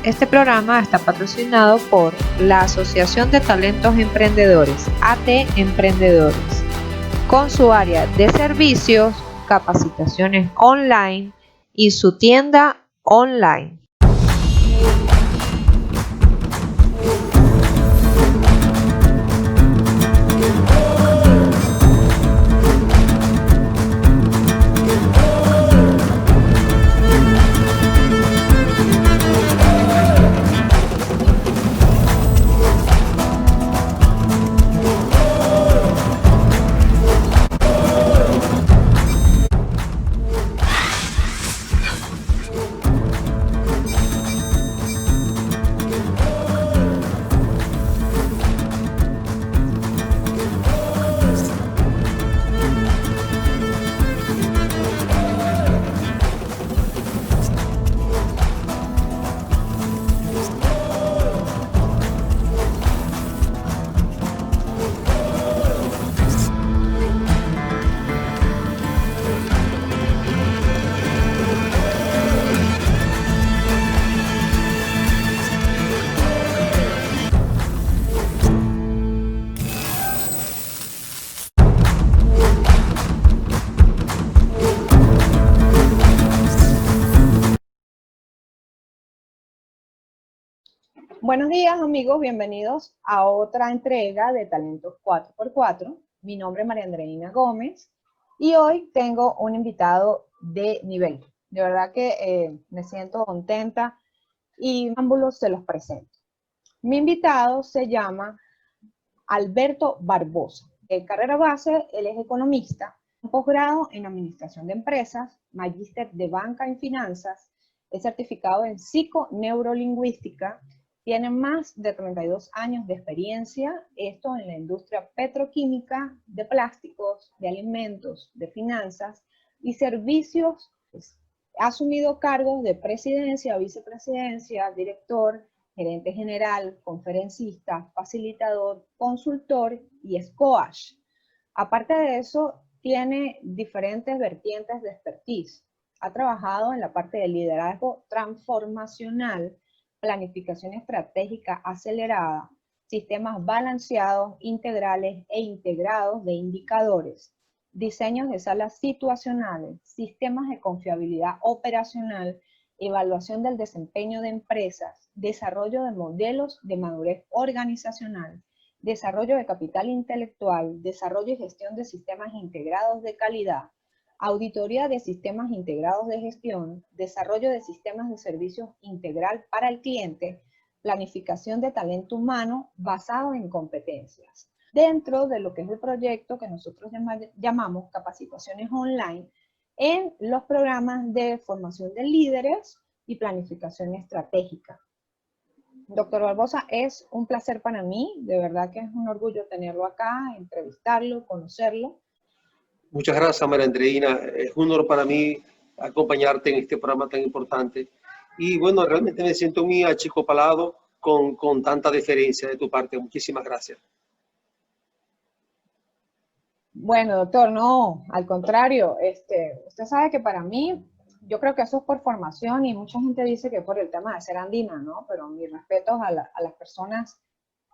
Este programa está patrocinado por la Asociación de Talentos Emprendedores, AT Emprendedores, con su área de servicios, capacitaciones online y su tienda online. Buenos días amigos, bienvenidos a otra entrega de Talentos 4x4. Mi nombre es María Andreina Gómez y hoy tengo un invitado de nivel. De verdad que me siento contenta y ambos se los presento. Mi invitado se llama Alberto Barbosa. De carrera base, él es economista, un posgrado en Administración de Empresas, magíster de Banca y Finanzas, es certificado en Psiconeurolingüística. Tiene más de 32 años de experiencia, esto en la industria petroquímica, de plásticos, de alimentos, de finanzas y servicios. Ha asumido cargos de presidencia, vicepresidencia, director, gerente general, conferencista, facilitador, consultor y es coach. Aparte de eso, tiene diferentes vertientes de expertise. Ha trabajado en la parte de liderazgo transformacional, planificación estratégica acelerada, sistemas balanceados, integrales e integrados de indicadores, diseños de salas situacionales, sistemas de confiabilidad operacional, evaluación del desempeño de empresas, desarrollo de modelos de madurez organizacional, desarrollo de capital intelectual, desarrollo y gestión de sistemas integrados de calidad, auditoría de sistemas integrados de gestión, desarrollo de sistemas de servicios integral para el cliente, planificación de talento humano basado en competencias. Dentro de lo que es el proyecto que nosotros llamamos capacitaciones online en los programas de formación de líderes y planificación estratégica. Doctor Barbosa, es un placer para mí, de verdad que es un orgullo tenerlo acá, entrevistarlo, conocerlo. Muchas gracias, María Andreina. Es un honor para mí acompañarte en este programa tan importante. Y bueno, realmente me siento muy achicopalado con tanta deferencia de tu parte. Muchísimas gracias. Bueno, doctor, no, al contrario. Usted sabe que para mí, yo creo que eso es por formación y mucha gente dice que por el tema de ser andina, ¿no? Pero mis respetos a las personas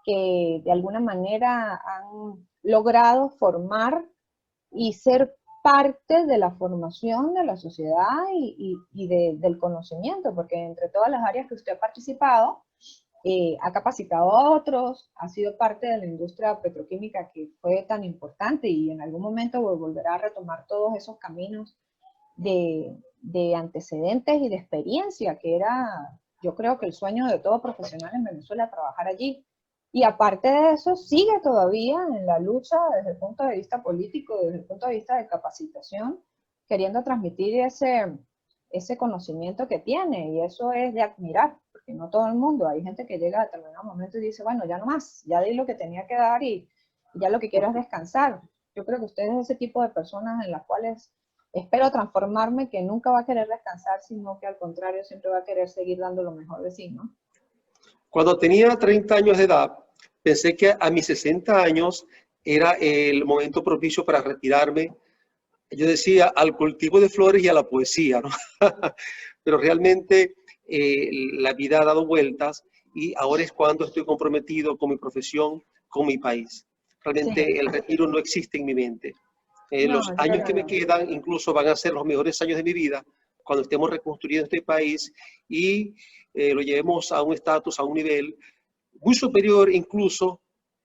que de alguna manera han logrado formar y ser parte de la formación de la sociedad del conocimiento, porque entre todas las áreas que usted ha participado, ha capacitado a otros, ha sido parte de la industria petroquímica que fue tan importante y en algún momento volverá a retomar todos esos caminos de antecedentes y de experiencia, que era, yo creo que el sueño de todo profesional en Venezuela, trabajar allí. Y aparte de eso, sigue todavía en la lucha desde el punto de vista político, desde el punto de vista de capacitación, queriendo transmitir ese conocimiento que tiene, y eso es de admirar, porque no todo el mundo, hay gente que llega a determinado momento y dice, bueno, ya no más, ya di lo que tenía que dar y ya lo que quiero es descansar. Yo creo que usted es ese tipo de personas en las cuales espero transformarme, que nunca va a querer descansar, sino que al contrario siempre va a querer seguir dando lo mejor de sí, ¿no? Cuando tenía 30 años de edad, pensé que a mis 60 años era el momento propicio para retirarme. Yo decía al cultivo de flores y a la poesía, ¿no? Pero realmente la vida ha dado vueltas y ahora es cuando estoy comprometido con mi profesión, con mi país. Realmente Sí. el retiro no existe en mi mente. No, Los es años que me verdad. quedan incluso van a ser los mejores años de mi vida cuando estemos reconstruyendo este país y lo llevemos a un estatus, a un nivel muy superior incluso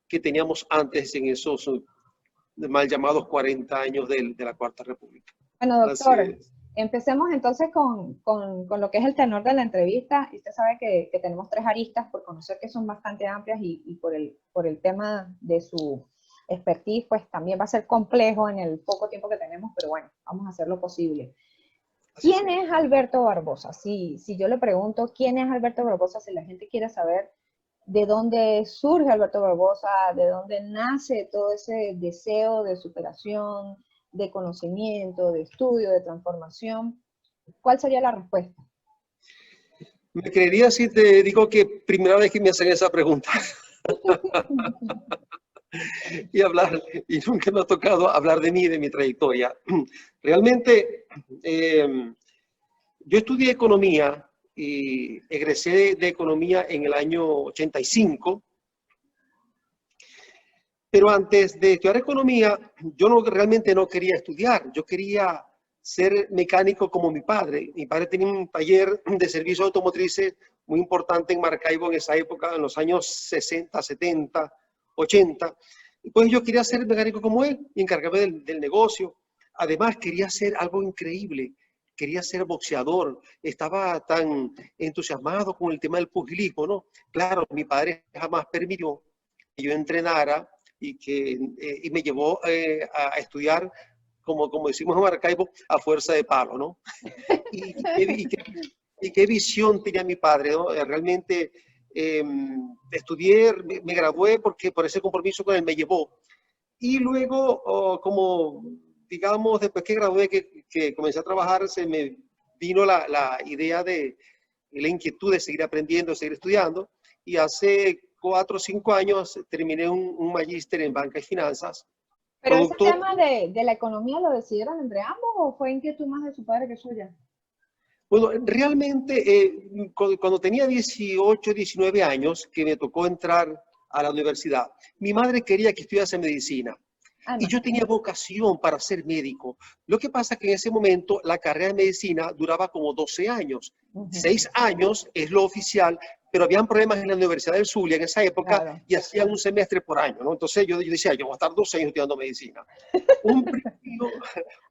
que teníamos antes en esos mal llamados 40 años de la Cuarta República. Bueno, Así doctor, es. empecemos entonces con lo que es el tenor de la entrevista. Y usted sabe que tenemos tres aristas por conocer que son bastante amplias y por el tema de su expertise, pues también va a ser complejo en el poco tiempo que tenemos, pero bueno, vamos a hacer lo posible. Así ¿Quién será. es Alberto Barbosa? Si yo le pregunto quién es Alberto Barbosa, si la gente quiere saber de dónde surge Alberto Barbosa, de dónde nace todo ese deseo de superación, de conocimiento, de estudio, de transformación, ¿cuál sería la respuesta? Me creería si te digo que primera vez que me hacen esa pregunta y hablar, y nunca me ha tocado hablar de mí, de mi trayectoria. Realmente, yo estudié economía y egresé de economía en el año 85, pero antes de estudiar economía, yo realmente no quería estudiar, yo quería ser mecánico como mi padre. Mi padre tenía un taller de servicios automotrices muy importante en Maracaibo en esa época, en los años 60, 70, 80. Y pues yo quería ser mecánico como él y encargarme del negocio. Además, quería hacer algo increíble. Quería ser boxeador. Estaba tan entusiasmado con el tema del pugilismo, ¿no? Claro, mi padre jamás permitió que yo entrenara y me llevó a estudiar, como decimos en Maracaibo, a fuerza de palo, ¿no? Y qué visión tenía mi padre, ¿no? Realmente estudié, me gradué porque por ese compromiso con él me llevó. Y luego, como digamos, después que gradué, que comencé a trabajar, se me vino la idea de la inquietud de seguir aprendiendo, de seguir estudiando. Y hace 4 o 5 años terminé un magíster en banca y finanzas, Pero ese producto. tema de la economía lo decidieron entre ambos o fue inquietud más de su padre que suya? Bueno, realmente cuando tenía 18, 19 años, que me tocó entrar a la universidad, mi madre quería que estudiase medicina. Ah, Y yo tenía imagínate. vocación para ser médico. Lo que pasa es que en ese momento la carrera de medicina duraba como 12 años. Ujú, 6 años es lo oficial, pero habían problemas en la Universidad del Zulia en esa época claro. y hacían un semestre por año, ¿no? Entonces yo decía, yo voy a estar 2 años estudiando medicina. Un primo, mío-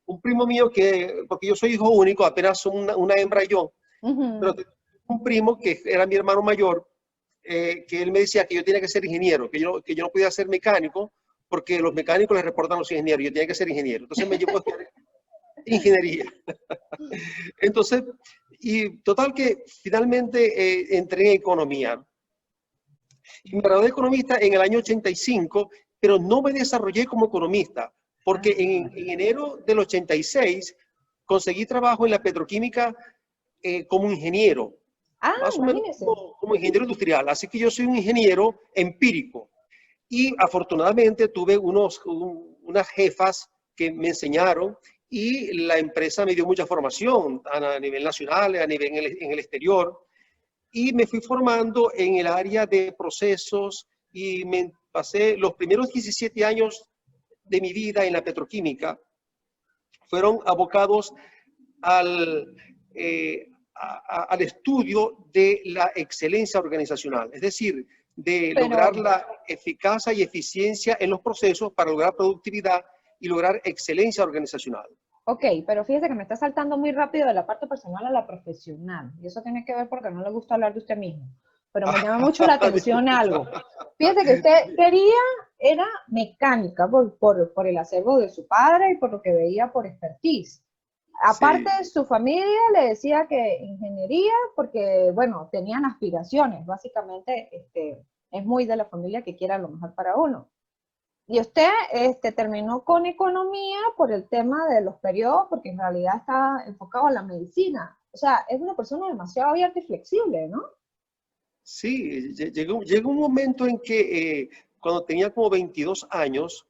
un primo mío que, porque yo soy hijo único, apenas una hembra y yo, pero Ujú. tengo un primo que era mi hermano mayor, que él me decía que yo tenía que ser ingeniero, que yo no podía ser mecánico, porque los mecánicos les reportan a los ingenieros, yo tenía que ser ingeniero. Entonces me llevó a estudiar ingeniería. Entonces, y total que finalmente entré en economía. Y me gradué de economista en el año 85, pero no me desarrollé como economista, porque Ah, en enero del 86 conseguí trabajo en la petroquímica como ingeniero, ah, más o menos imagínese. como ingeniero industrial. Así que yo soy un ingeniero empírico. Y afortunadamente tuve unas jefas que me enseñaron y la empresa me dio mucha formación a nivel nacional, a nivel en el exterior. Y me fui formando en el área de procesos y me pasé los primeros 17 años de mi vida en la petroquímica. Fueron abocados al, al estudio de la excelencia organizacional, es decir, de Pero, lograr la eficacia y eficiencia en los procesos para lograr productividad y lograr excelencia organizacional. ok, pero fíjese que me está saltando muy rápido de la parte personal a la profesional. Y eso tiene que ver porque no le gusta hablar de usted mismo. Pero me llama mucho la atención algo. Fíjese que usted quería, era mecánica por el acervo de su padre y por lo que veía por expertise. Aparte, Sí, su familia le decía que ingeniería porque, bueno, tenían aspiraciones. Básicamente, es muy de la familia que quiera lo mejor para uno. Y usted terminó con economía por el tema de los periodos, porque en realidad está enfocado a la medicina. O sea, es una persona demasiado abierta y flexible, ¿no? sí, llegó un momento en que cuando tenía como 22 años,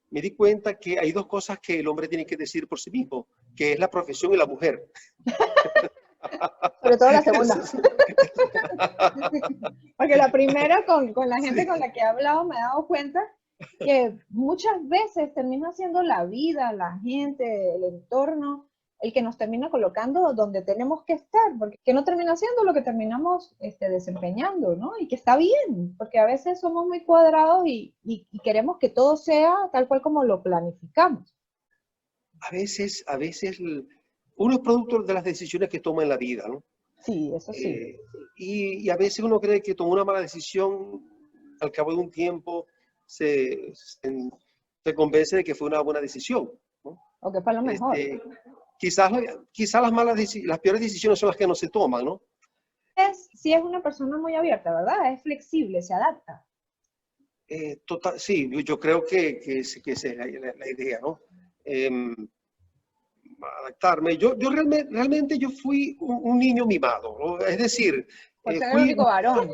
me di cuenta que hay dos cosas que el hombre tiene que decir por sí mismo, que es la profesión y la mujer. Sobre todo la segunda. Porque la primera, con la gente con la que he hablado, me he dado cuenta que muchas veces termina siendo la vida, la gente, el entorno, el que nos termina colocando donde tenemos que estar, porque que no termina siendo lo que terminamos desempeñando, ¿no? Y que está bien, porque a veces somos muy cuadrados y queremos que todo sea tal cual como lo planificamos. A veces uno es producto de las decisiones que toma en la vida, ¿no? Sí, eso sí. Y a veces uno cree que tomó una mala decisión, al cabo de un tiempo se convence de que fue una buena decisión, ¿no? O que fue lo mejor. Quizás las peores decisiones son las que no se toman, ¿no? Sí, es una persona muy abierta, ¿verdad? Es flexible, se adapta. Sí, yo creo que esa es la idea, ¿no? Adaptarme. Yo realmente yo fui un niño mimado, ¿no? Es decir, Porque era el único varón.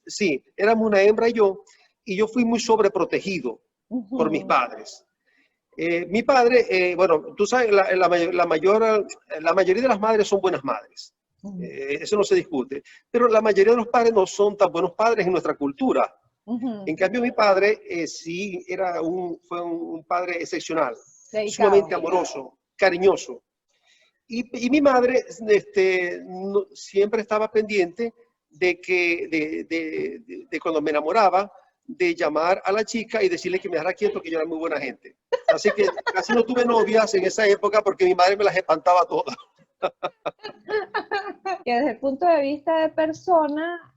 Sí, éramos una hembra y yo fui muy sobreprotegido por mis padres. Mi padre, bueno, tú sabes, la mayoría de las madres son buenas madres. Eso no se discute. Pero la mayoría de los padres no son tan buenos padres en nuestra cultura. En cambio, mi padre sí fue un padre excepcional, sumamente amoroso, cariñoso. Y mi madre siempre estaba pendiente de cuando me enamoraba, de llamar a la chica y decirle que me dejara quieto, que yo era muy buena gente. Así que casi no tuve novias en esa época porque mi madre me las espantaba todas. Que desde el punto de vista de persona,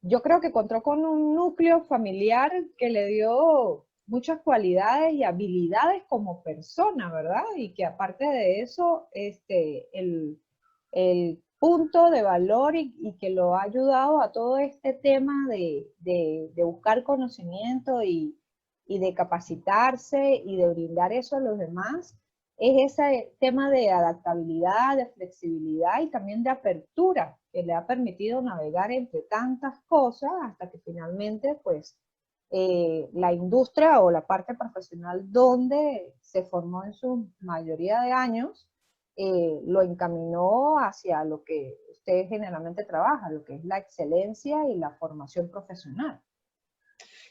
yo creo que contó con un núcleo familiar que le dio muchas cualidades y habilidades como persona, ¿verdad? Y que aparte de eso, el punto de valor y que lo ha ayudado a todo este tema de buscar conocimiento y de capacitarse y de brindar eso a los demás, es ese tema de adaptabilidad, de flexibilidad y también de apertura que le ha permitido navegar entre tantas cosas hasta que finalmente, pues, la industria o la parte profesional donde se formó en su mayoría de años, lo encaminó hacia lo que usted generalmente trabaja, lo que es la excelencia y la formación profesional.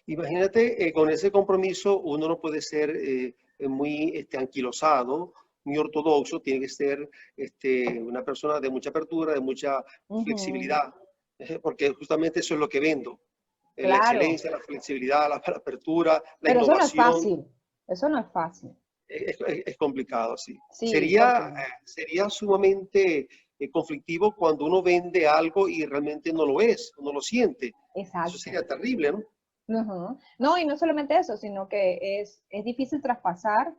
Imagínate, con ese compromiso uno no puede ser muy anquilosado, muy ortodoxo, tiene que ser una persona de mucha apertura, de mucha flexibilidad, porque justamente eso es lo que vendo. Claro. La excelencia, la flexibilidad, la apertura, la Pero innovación. Eso no es fácil, eso no es fácil. Es complicado, sí. Sí, sería sumamente conflictivo cuando uno vende algo y realmente no lo es, no lo siente. Exacto. Eso sería terrible, ¿no? No, y no solamente eso, sino que es difícil traspasar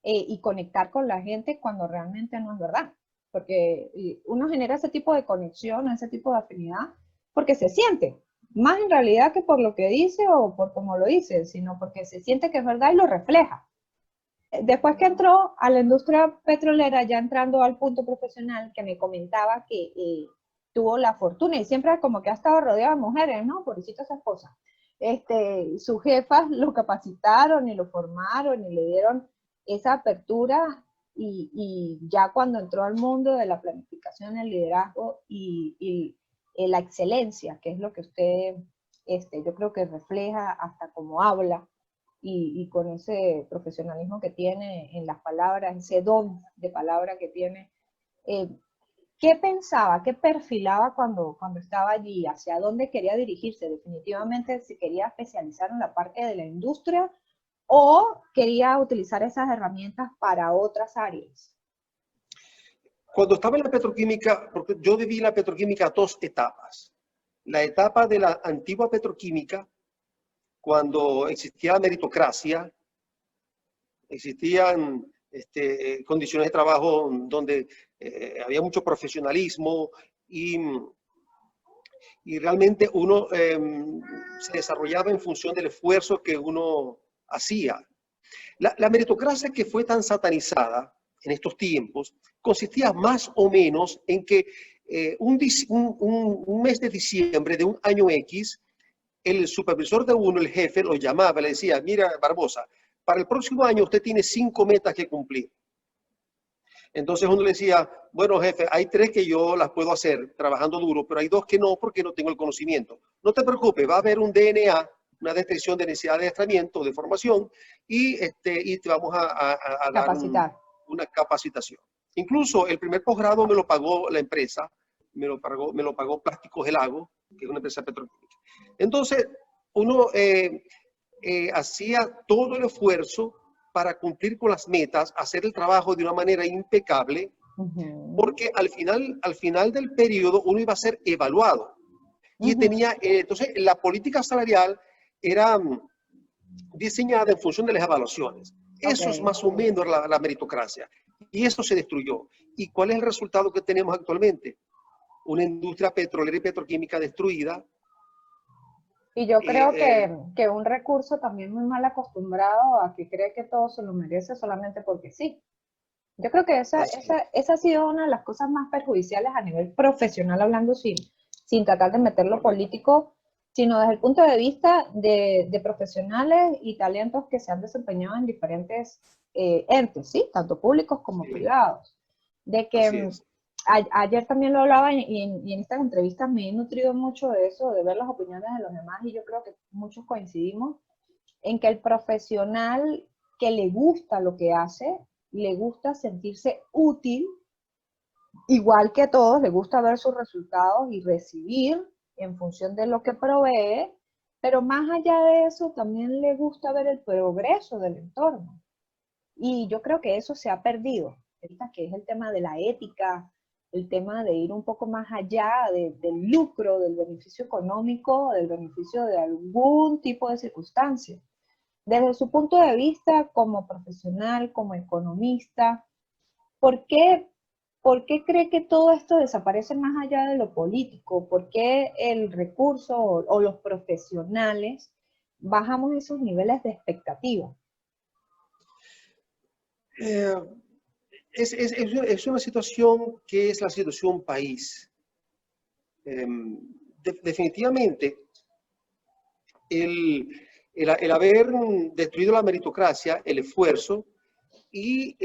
y conectar con la gente cuando realmente no es verdad. Porque uno genera ese tipo de conexión, ese tipo de afinidad, porque se siente. Más en realidad que por lo que dice o por cómo lo dice, sino porque se siente que es verdad y lo refleja. Después que entró a la industria petrolera, ya entrando al punto profesional, que me comentaba que tuvo la fortuna y siempre como que ha estado rodeado de mujeres, ¿no? Pobrecita esa esposa. Sus jefas lo capacitaron y lo formaron y le dieron esa apertura y ya cuando entró al mundo de la planificación, el liderazgo y la excelencia, que es lo que usted, yo creo que refleja hasta cómo habla y con ese profesionalismo que tiene en las palabras, ese don de palabra que tiene. ¿Qué pensaba, qué perfilaba cuando estaba allí? ¿Hacia dónde quería dirigirse? Definitivamente se quería especializar en la parte de la industria o quería utilizar esas herramientas para otras áreas. Cuando estaba en la petroquímica, porque yo viví la petroquímica 2 etapas. La etapa de la antigua petroquímica, cuando existía la meritocracia, existían condiciones de trabajo donde había mucho profesionalismo y realmente uno se desarrollaba en función del esfuerzo que uno hacía. La meritocracia que fue tan satanizada en estos tiempos consistía más o menos en que un mes de diciembre de un año X, el supervisor de uno, el jefe, lo llamaba, le decía, mira, Barbosa, para el próximo año usted tiene 5 metas que cumplir. Entonces uno le decía, bueno, jefe, hay 3 que yo las puedo hacer trabajando duro, pero hay 2 que no porque no tengo el conocimiento. No te preocupes, va a haber un DNA, una descripción de necesidad de adiestramiento, de formación, y te vamos a dar Capacitar. una capacitación. Incluso el primer posgrado me lo pagó la empresa, me lo pagó Plásticos del Lago, que es una empresa petroquímica. Entonces, uno hacía todo el esfuerzo para cumplir con las metas, hacer el trabajo de una manera impecable, porque al final del periodo uno iba a ser evaluado. Y tenía, entonces, la política salarial era diseñada en función de las evaluaciones. Eso es más o menos la meritocracia. Y eso se destruyó. ¿Y cuál es el resultado que tenemos actualmente? Una industria petrolera y petroquímica destruida. Y yo creo que un recurso también muy mal acostumbrado a que cree que todo se lo merece solamente porque sí. Yo creo que esa ha sido una de las cosas más perjudiciales a nivel profesional, hablando sin tratar de meter lo político, sino desde el punto de vista de profesionales y talentos que se han desempeñado en diferentes entes, ¿sí? Tanto públicos como privados. De que ayer también lo hablaba y en estas entrevistas me he nutrido mucho de eso, de ver las opiniones de los demás, y yo creo que muchos coincidimos en que el profesional que le gusta lo que hace, le gusta sentirse útil, igual que a todos, le gusta ver sus resultados y recibir en función de lo que provee, pero más allá de eso también le gusta ver el progreso del entorno. Y yo creo que eso se ha perdido, ahorita que es el tema de la ética, el tema de ir un poco más allá del lucro, del beneficio económico, del beneficio de algún tipo de circunstancia. Desde su punto de vista como profesional, como economista, ¿por qué cree que todo esto desaparece más allá de lo político? ¿Por qué el recurso o los profesionales bajamos esos niveles de expectativa? Es una situación que es la situación país. Definitivamente, el haber destruido la meritocracia, el esfuerzo, y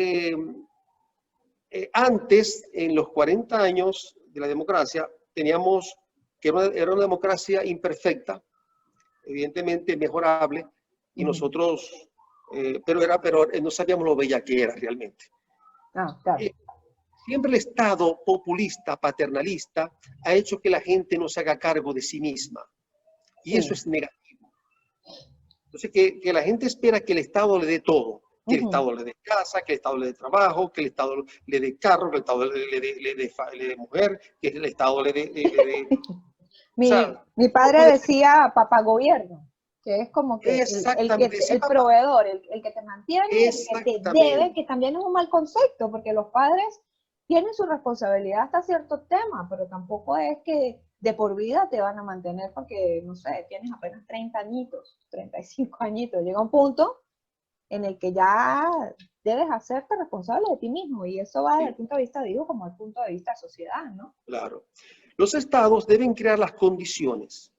antes, en los 40 años de la democracia, teníamos que era una democracia imperfecta, evidentemente mejorable, y nosotros, pero no sabíamos lo bella que era realmente. Claro. Siempre el Estado populista, paternalista, ha hecho que la gente no se haga cargo de sí misma. Y eso es negativo. Entonces, que la gente espera que el Estado le dé todo. Que el Estado le dé casa, que el Estado le dé trabajo, que el Estado le dé carro, que el Estado le dé mujer, que el Estado le dé mi padre decía papá gobierno, que es como que el proveedor, el que te mantiene, el que te debe, que también es un mal concepto, porque los padres tienen su responsabilidad hasta cierto tema, pero tampoco es que de por vida te van a mantener porque, no sé, tienes apenas 30 añitos, 35 añitos. Llega un punto en el que ya debes hacerte responsable de ti mismo, y eso va desde el punto de vista de Dios como desde el punto de vista de sociedad, ¿no? Claro. Los estados deben crear las condiciones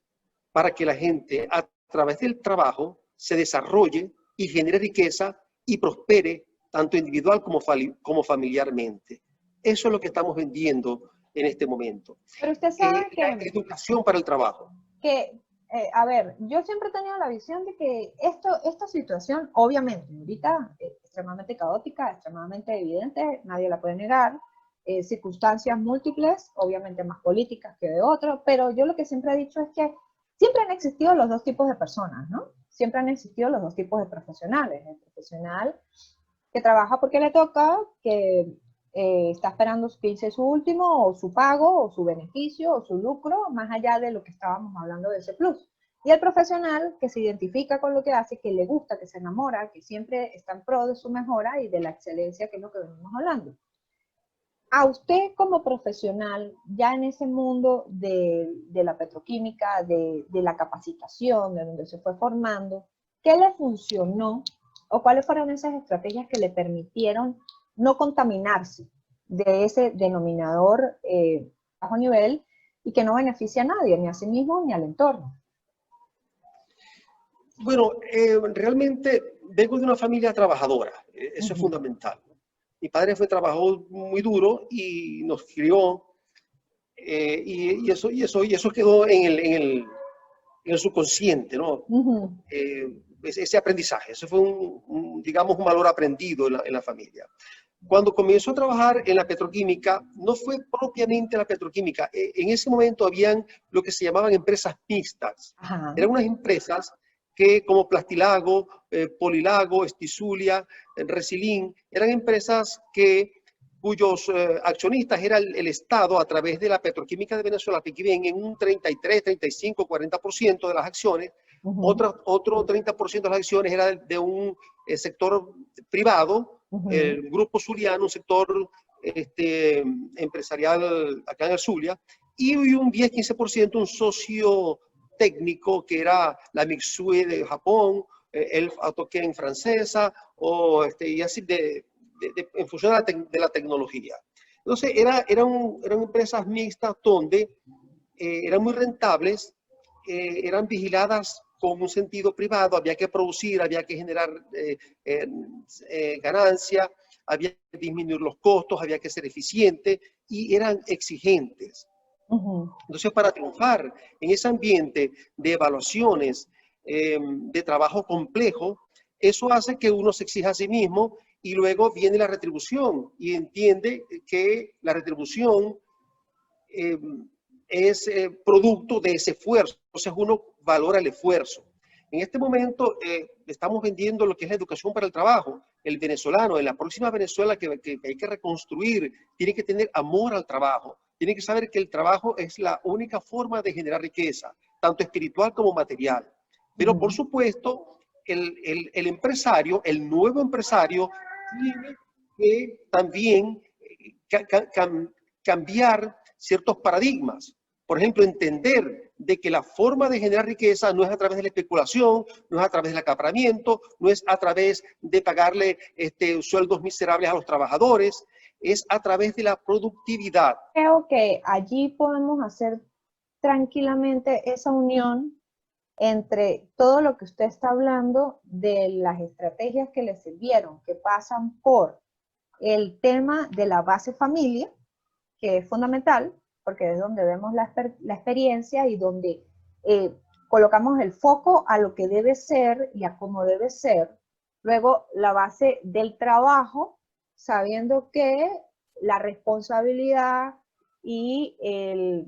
para que la gente, a través del trabajo, se desarrolle y genere riqueza y prospere, tanto individual como familiarmente. Eso es lo que estamos vendiendo en este momento. Pero usted sabe que educación para el trabajo. A ver, yo siempre he tenido la visión de que esta situación, obviamente, ahorita extremadamente caótica, extremadamente evidente, nadie la puede negar, circunstancias múltiples, obviamente más políticas que de otras, pero yo lo que siempre he dicho es que siempre han existido los dos tipos de personas, ¿no? Siempre han existido los dos tipos de profesionales. El profesional que trabaja porque le toca, que está esperando que hice su último, o su pago, o su beneficio, o su lucro, más allá de lo que estábamos hablando de ese plus. Y el profesional que se identifica con lo que hace, que le gusta, que se enamora, que siempre está en pro de su mejora y de la excelencia, que es lo que venimos hablando. A usted como profesional, ya en ese mundo de la petroquímica, de la capacitación, de donde se fue formando, ¿qué le funcionó o cuáles fueron esas estrategias que le permitieron no contaminarse de ese denominador bajo nivel y que no beneficia a nadie, ni a sí mismo ni al entorno? Bueno, realmente vengo de una familia trabajadora, eso es fundamental. Mi padre trabajó muy duro y nos crió, y eso quedó en el subconsciente, ¿no? Ese aprendizaje, eso fue digamos, un valor aprendido en la familia. Cuando comenzó a trabajar en la petroquímica, no fue propiamente la petroquímica. En ese momento habían lo que se llamaban empresas mixtas. Ajá. Eran unas empresas que, como Plastilago, Polilago, Estizulia, Resilín, eran empresas cuyos accionistas era el Estado a través de la petroquímica de Venezuela, que viven en un 33, 35, 40% de las acciones. Otro 30% de las acciones era de un sector privado, el Grupo Zuliano, un sector empresarial acá en el Zulia, y un 10-15% un socio técnico que era la Mitsui de Japón, el Autoken francesa, y así en función de la tecnología. Entonces eran empresas mixtas donde eran muy rentables, eran vigiladas con un sentido privado, había que producir, había que generar ganancia, había que disminuir los costos, había que ser eficiente y eran exigentes. Entonces, para triunfar en ese ambiente de evaluaciones, de trabajo complejo, eso hace que uno se exija a sí mismo y luego viene la retribución y entiende que la retribución es producto de ese esfuerzo. Entonces uno valora el esfuerzo. En este momento estamos vendiendo lo que es la educación para el trabajo. El venezolano, en la próxima Venezuela que hay que reconstruir, tiene que tener amor al trabajo. Tiene que saber que el trabajo es la única forma de generar riqueza, tanto espiritual como material. Pero por supuesto, el empresario, el nuevo empresario, tiene que también cambiar ciertos paradigmas. Por ejemplo, entender de que la forma de generar riqueza no es a través de la especulación, no es a través del acaparamiento, no es a través de pagarle sueldos miserables a los trabajadores, es a través de la productividad. Creo que allí podemos hacer tranquilamente esa unión entre todo lo que usted está hablando de las estrategias que le sirvieron, que pasan por el tema de la base familia, que es fundamental, porque es donde vemos la experiencia y donde colocamos el foco a lo que debe ser y a cómo debe ser. Luego, la base del trabajo, sabiendo que la responsabilidad y el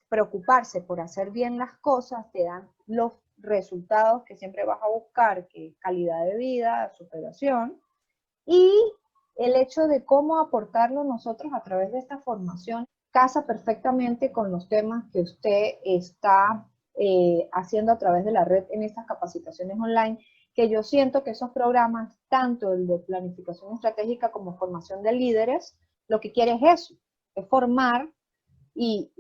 preocuparse por hacer bien las cosas te dan los resultados que siempre vas a buscar, que es calidad de vida, superación, y el hecho de cómo aportarlo nosotros a través de esta formación casa perfectamente con los temas que usted está haciendo a través de la red en estas capacitaciones online, que yo siento que esos programas, tanto el de planificación estratégica como formación de líderes, lo que quiere es eso, es formar y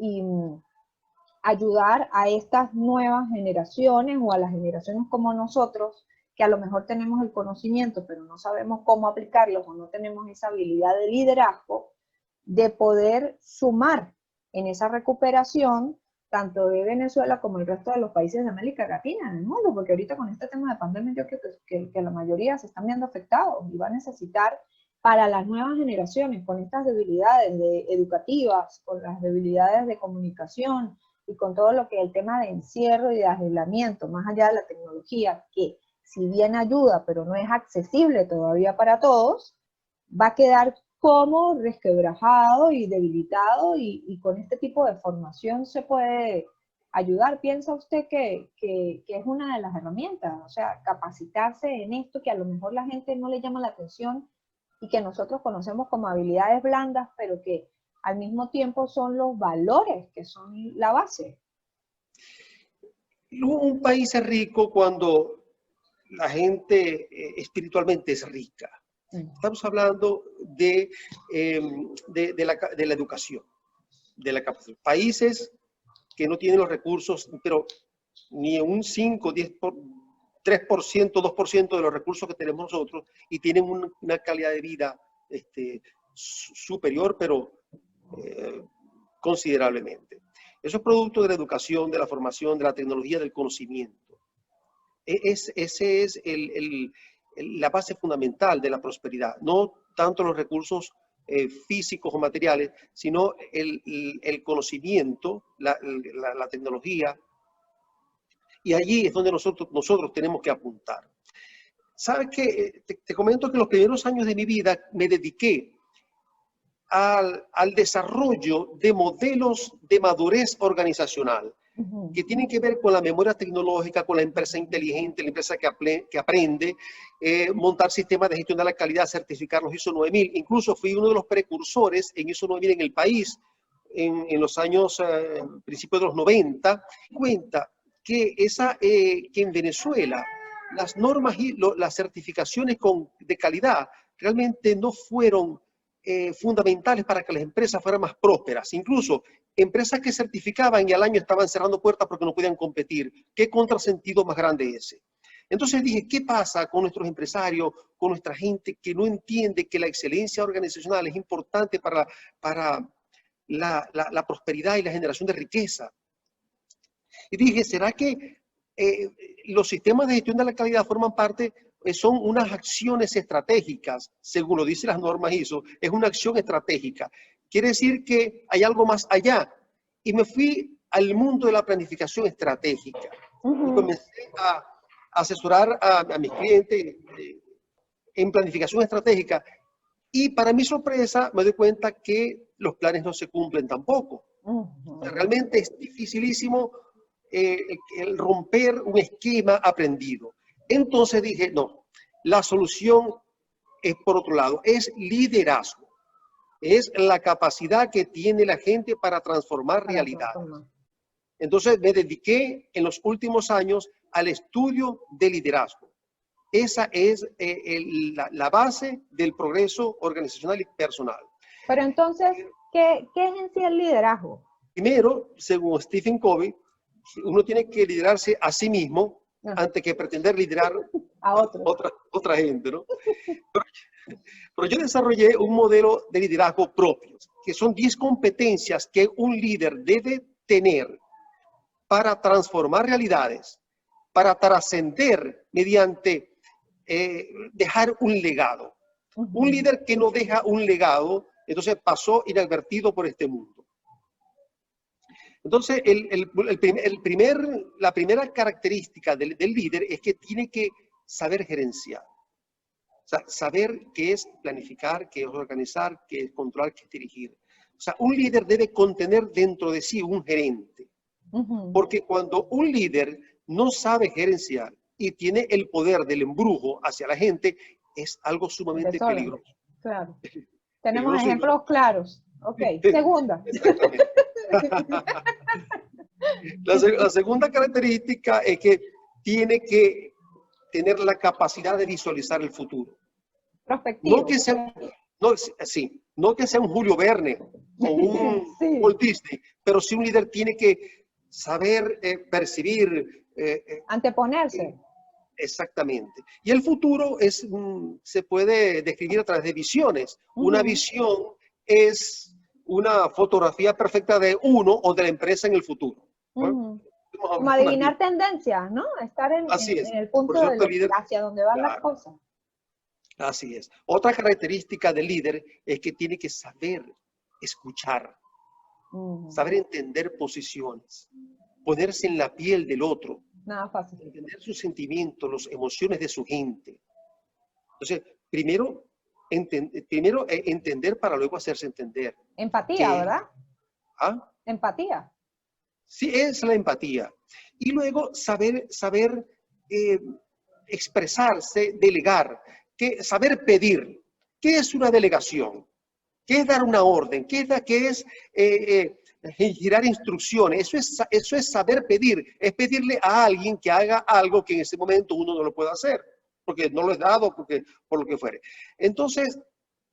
ayudar a estas nuevas generaciones o a las generaciones como nosotros, que a lo mejor tenemos el conocimiento, pero no sabemos cómo aplicarlo o no tenemos esa habilidad de liderazgo, de poder sumar en esa recuperación tanto de Venezuela como el resto de los países de América Latina, en el mundo, porque ahorita con este tema de pandemia yo creo que la mayoría se están viendo afectados y va a necesitar para las nuevas generaciones, con estas debilidades educativas, con las debilidades de comunicación y con todo lo que es el tema de encierro y de aislamiento, más allá de la tecnología, que si bien ayuda, pero no es accesible todavía para todos, va a quedar como resquebrajado y debilitado y con este tipo de formación se puede ayudar. ¿Piensa usted que es una de las herramientas? O sea, capacitarse en esto que a lo mejor la gente no le llama la atención y que nosotros conocemos como habilidades blandas, pero que al mismo tiempo son los valores que son la base. Un país es rico cuando la gente espiritualmente es rica. Estamos hablando de la educación, de la capacidad. Países que no tienen los recursos, pero ni un 5, 10, 3%, 2% de los recursos que tenemos nosotros y tienen una calidad de vida superior, pero considerablemente. Eso es producto de la educación, de la formación, de la tecnología, del conocimiento. Ese es la base fundamental de la prosperidad. No tanto los recursos físicos o materiales, sino el conocimiento, la tecnología. Y allí es donde nosotros tenemos que apuntar. ¿Sabes qué? Te comento que los primeros años de mi vida me dediqué al desarrollo de modelos de madurez organizacional que tienen que ver con la memoria tecnológica, con la empresa inteligente, la empresa que aprende, montar sistemas de gestión de la calidad, certificar los ISO 9000. Incluso fui uno de los precursores en ISO 9000 en el país en los años, principios de los 90. Cuenta que en Venezuela las normas y las certificaciones de calidad realmente no fueron fundamentales para que las empresas fueran más prósperas. Incluso empresas que certificaban y al año estaban cerrando puertas porque no podían competir. ¿Qué contrasentido más grande ese? Entonces dije, ¿qué pasa con nuestros empresarios, con nuestra gente que no entiende que la excelencia organizacional es importante para la prosperidad y la generación de riqueza? Y dije, ¿será que los sistemas de gestión de la calidad forman parte, son unas acciones estratégicas, según lo dicen las normas ISO, es una acción estratégica? Quiere decir que hay algo más allá. Y me fui al mundo de la planificación estratégica. Y comencé a asesorar a mis clientes en planificación estratégica. Y para mi sorpresa me doy cuenta que los planes no se cumplen tampoco. Realmente es dificilísimo el romper un esquema aprendido. Entonces dije, no, la solución es por otro lado, es liderazgo. Es la capacidad que tiene la gente para transformar realidades. Entonces me dediqué en los últimos años al estudio de liderazgo. Esa es la base del progreso organizacional y personal. Pero entonces, ¿qué es en sí el liderazgo? Primero, según Stephen Covey, uno tiene que liderarse a sí mismo antes que pretender liderar a otra gente, ¿no? Pero yo desarrollé un modelo de liderazgo propio, que son 10 competencias que un líder debe tener para transformar realidades, para trascender mediante dejar un legado. Un líder que no deja un legado, entonces pasó inadvertido por este mundo. Entonces, la primera característica del líder es que tiene que saber gerenciar. O sea, saber qué es planificar, qué es organizar, qué es controlar, qué es dirigir. O sea, un líder debe contener dentro de sí un gerente. Porque cuando un líder no sabe gerenciar y tiene el poder del embrujo hacia la gente, es algo sumamente peligroso. Claro. Tenemos ejemplos claros. Ok, segunda. Exactamente. La segunda característica es que tiene que tener la capacidad de visualizar el futuro. Prospectivo. No que sea un Julio Verne o un Walt Disney, pero sí un líder tiene que saber percibir. Anteponerse. Exactamente. Y el futuro se puede describir a través de visiones. Una visión es una fotografía perfecta de uno o de la empresa en el futuro. Como adivinar tendencias, ¿no? Estar en el punto hacia donde van las cosas. Así es. Otra característica del líder es que tiene que saber escuchar, saber entender posiciones, ponerse en la piel del otro. Nada fácil. Entender sus sentimientos, las emociones de su gente. Entonces, primero entender para luego hacerse entender. Empatía, ¿verdad? ¿Ah? Empatía. Sí, es la empatía. Y luego saber expresarse, delegar, saber pedir. ¿Qué es una delegación? ¿Qué es dar una orden? ¿Qué es girar instrucciones? Eso es saber pedir. Es pedirle a alguien que haga algo que en ese momento uno no lo puede hacer, porque no lo es dado, por lo que fuere. Entonces,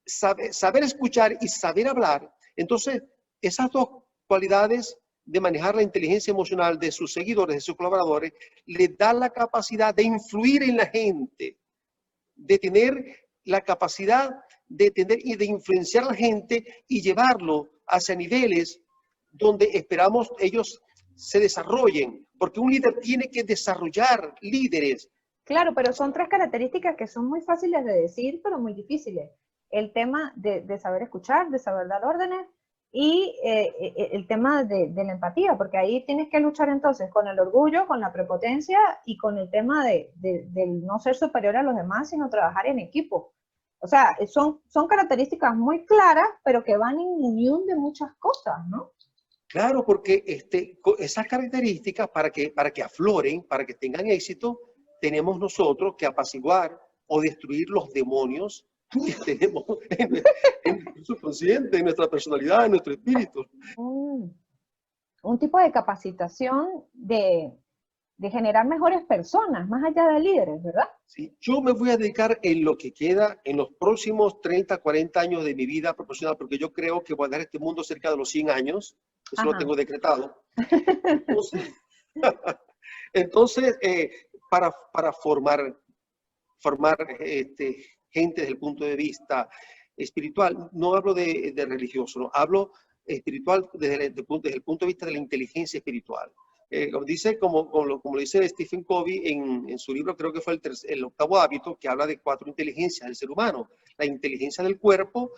saber escuchar y saber hablar. Entonces, esas dos cualidades de manejar la inteligencia emocional de sus seguidores, de sus colaboradores, le da la capacidad de influir en la gente, de tener la capacidad de tener y de influenciar a la gente y llevarlo hacia niveles donde esperamos ellos se desarrollen, porque un líder tiene que desarrollar líderes. Claro, pero son tres características que son muy fáciles de decir, pero muy difíciles. el tema de saber escuchar, de saber dar órdenes y el tema de la empatía, porque ahí tienes que luchar entonces con el orgullo, con la prepotencia y con el tema del no ser superior a los demás, sino trabajar en equipo. O sea, son características muy claras, pero que van en unión de muchas cosas, ¿no? Claro, porque esas características para que afloren, para que tengan éxito, tenemos nosotros que apaciguar o destruir los demonios que tenemos en nuestro subconsciente, en nuestra personalidad, en nuestro espíritu. Un tipo de capacitación de generar mejores personas, más allá de líderes, ¿verdad? Sí, yo me voy a dedicar en lo que queda, en los próximos 30, 40 años de mi vida profesional, porque yo creo que voy a dar este mundo cerca de los 100 años, eso lo tengo decretado. Entonces, para formar gente desde el punto de vista espiritual, no hablo de religioso, no, hablo espiritual desde el punto de vista de la inteligencia espiritual. Como lo dice Stephen Covey en su libro, creo que fue el octavo hábito, que habla de 4 inteligencias del ser humano. La inteligencia del cuerpo,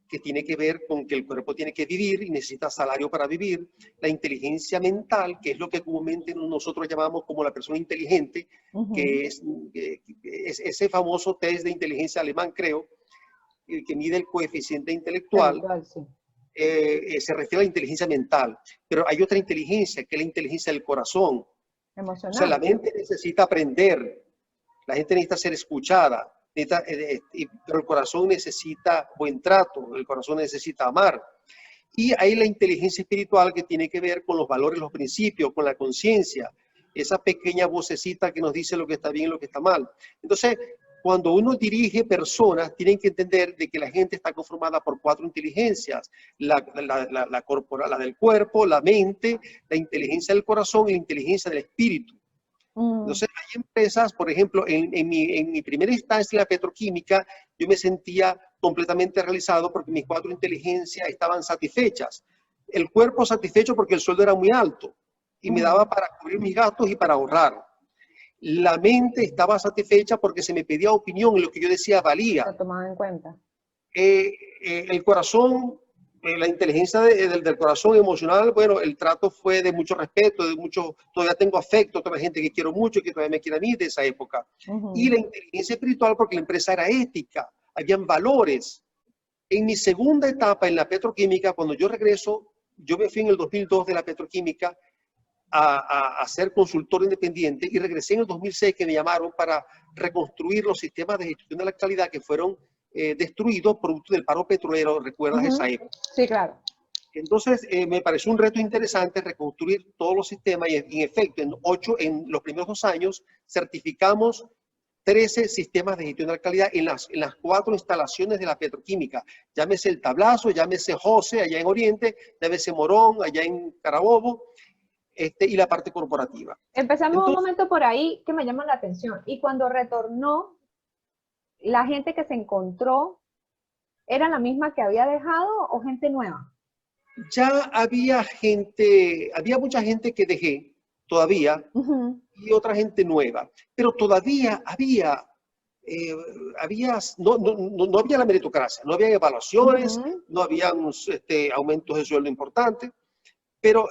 que tiene que ver con que el cuerpo tiene que vivir y necesita salario para vivir. La inteligencia mental, que es lo que comúnmente nosotros llamamos como la persona inteligente, que es ese famoso test de inteligencia alemán, creo, que mide el coeficiente intelectual. Sí. Se refiere a la inteligencia mental, pero hay otra inteligencia, que es la inteligencia del corazón. Emocional. O sea, la mente necesita aprender, la gente necesita ser escuchada, pero el corazón necesita buen trato, el corazón necesita amar. Y hay la inteligencia espiritual, que tiene que ver con los valores, los principios, con la conciencia, esa pequeña vocecita que nos dice lo que está bien y lo que está mal. Entonces, cuando uno dirige personas, tienen que entender de que la gente está conformada por 4 inteligencias, la corporal, la del cuerpo, la mente, la inteligencia del corazón y la inteligencia del espíritu. Entonces, hay empresas, por ejemplo, en mi primera instancia en la petroquímica, yo me sentía completamente realizado porque mis 4 inteligencias estaban satisfechas. El cuerpo satisfecho porque el sueldo era muy alto y me daba para cubrir mis gastos y para ahorrar. La mente estaba satisfecha porque se me pedía opinión y lo que yo decía valía. Se tomaba en cuenta. El corazón, la inteligencia del corazón emocional, bueno, el trato fue de mucho respeto, todavía tengo afecto, todavía hay gente que quiero mucho, que todavía me quiere a mí de esa época. Y la inteligencia espiritual porque la empresa era ética, habían valores. En mi segunda etapa en la petroquímica, cuando yo regreso, yo me fui en el 2002 de la petroquímica, a ser consultor independiente y regresé en el 2006 que me llamaron para reconstruir los sistemas de gestión de la calidad que fueron destruidos producto del paro petrolero, ¿recuerdas esa época? Sí, claro. Entonces me pareció un reto interesante reconstruir todos los sistemas y en efecto en los primeros 2 años certificamos 13 sistemas de gestión de la calidad en las 4 instalaciones de la petroquímica. Llámese El Tablazo, llámese José allá en Oriente, llámese Morón allá en Carabobo, y la parte corporativa. Empezamos un momento por ahí que me llama la atención. Y cuando retornó, la gente que se encontró, ¿era la misma que había dejado o gente nueva? Ya había mucha gente que dejé todavía y otra gente nueva, pero todavía no había la meritocracia, no había evaluaciones, no había aumentos de sueldo importantes, pero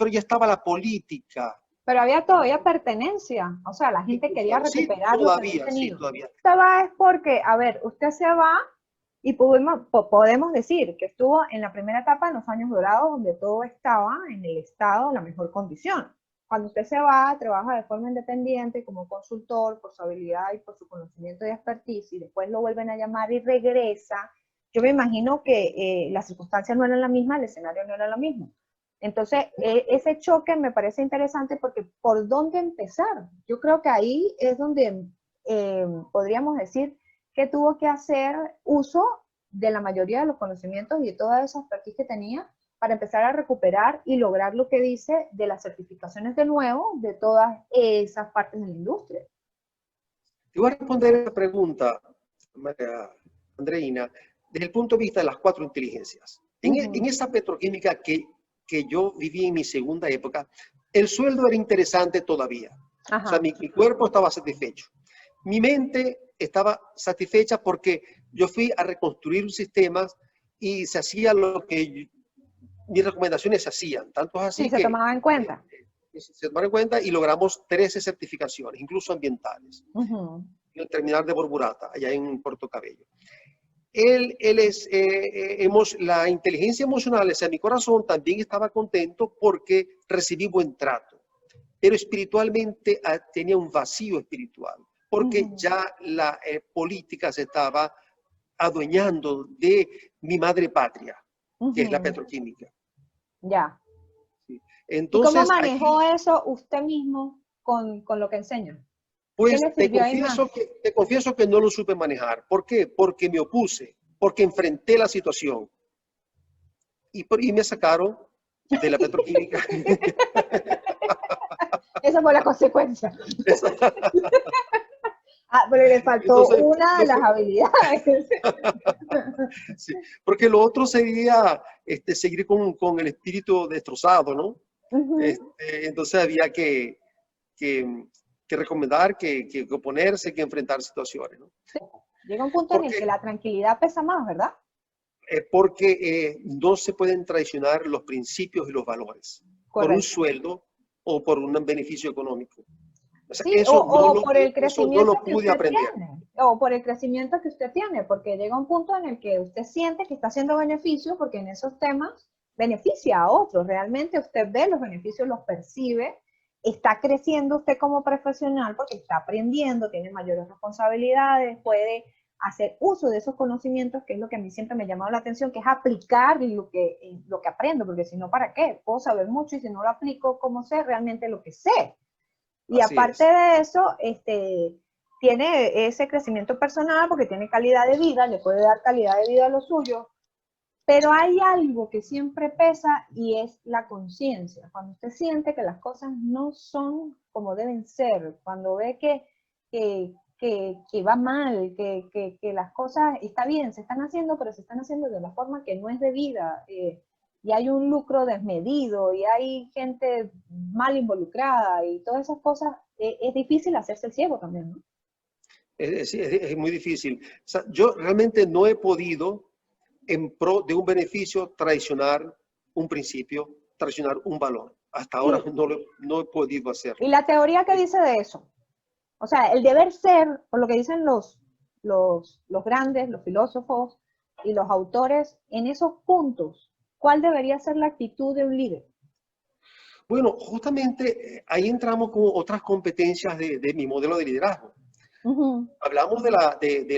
ya estaba la política. Pero había todavía pertenencia, o sea, la gente quería recuperar lo que había tenido. Sí, todavía. Usted va es porque, a ver, usted se va y podemos decir que estuvo en la primera etapa en los años dorados donde todo estaba en el estado, en la mejor condición. Cuando usted se va, trabaja de forma independiente como consultor por su habilidad y por su conocimiento y expertise y después lo vuelven a llamar y regresa. Yo me imagino que las circunstancias no eran las mismas, el escenario no era lo mismo. Entonces, ese choque me parece interesante porque ¿por dónde empezar? Yo creo que ahí es donde podríamos decir que tuvo que hacer uso de la mayoría de los conocimientos y de toda esa expertise que tenía para empezar a recuperar y lograr lo que dice de las certificaciones de nuevo de todas esas partes de la industria. Te voy a responder esa pregunta, María Andreina, desde el punto de vista de las 4 inteligencias. En esa petroquímica que yo viví en mi segunda época, el sueldo era interesante todavía. O sea, mi cuerpo estaba satisfecho. Mi mente estaba satisfecha porque yo fui a reconstruir un sistema y se hacía lo que mis recomendaciones se hacían. Tanto es Sí, así se que tomaba en cuenta. se tomaron en cuenta y logramos 13 certificaciones, incluso ambientales, en el terminal de Borburata, allá en Puerto Cabello. La inteligencia emocional, o sea, mi corazón también estaba contento porque recibí buen trato, pero espiritualmente tenía un vacío espiritual, porque ya la política se estaba adueñando de mi madre patria, que es la petroquímica. Ya. ¿Sí? ¿Y cómo Entonces, manejó aquí, eso usted mismo con lo que enseña? ¿Qué pues le sirvió ahí más? te confieso que no lo supe manejar. ¿Por qué? Porque me opuse, porque enfrenté la situación y me sacaron de la petroquímica. Esa fue la consecuencia. Ah, pero le faltó Entonces, una de no las fue, habilidades. sí, porque lo otro sería seguir con el espíritu destrozado, ¿no? Entonces había que, que recomendar, que oponerse, que enfrentar situaciones, ¿no? Llega un punto en el que Porque, la tranquilidad pesa más, ¿verdad? porque no se pueden traicionar los principios y los valores por un Correcto. sueldo o por un beneficio económico. O sea, Sí, o por el eso no crecimiento lo que pude usted aprender. tiene, o por el crecimiento que usted tiene, porque llega un punto en el que usted siente que está haciendo beneficio, porque en esos temas beneficia a otros. Realmente usted ve los beneficios, los percibe, está creciendo usted como profesional porque está aprendiendo, tiene mayores responsabilidades, puede hacer uso de esos conocimientos, que es lo que a mí siempre me ha llamado la atención, que es aplicar lo que aprendo, porque si no, ¿para qué? Puedo saber mucho y si no lo aplico, ¿cómo sé realmente lo que sé? Y Así aparte es. de eso, tiene ese crecimiento personal porque tiene calidad de vida, le puede dar calidad de vida a lo suyo, pero hay algo que siempre pesa y es la conciencia. Cuando usted siente que las cosas no son como deben ser, cuando ve que va mal, que las cosas está bien, se están haciendo, pero se están haciendo de una forma que no es debida. Y hay un lucro desmedido y hay gente mal involucrada y todas esas cosas, es difícil hacerse el ciego también, ¿no? Es muy difícil. O sea, yo realmente no he podido, en pro de un beneficio, traicionar un principio, traicionar un valor. Hasta ahora Y, no he podido hacerlo. y la teoría que dice de eso, o sea, el deber ser, por lo que dicen los grandes, los filósofos y los autores, en esos puntos, ¿cuál debería ser la actitud de un líder? Bueno, justamente ahí entramos con otras competencias de mi modelo de liderazgo. Hablamos de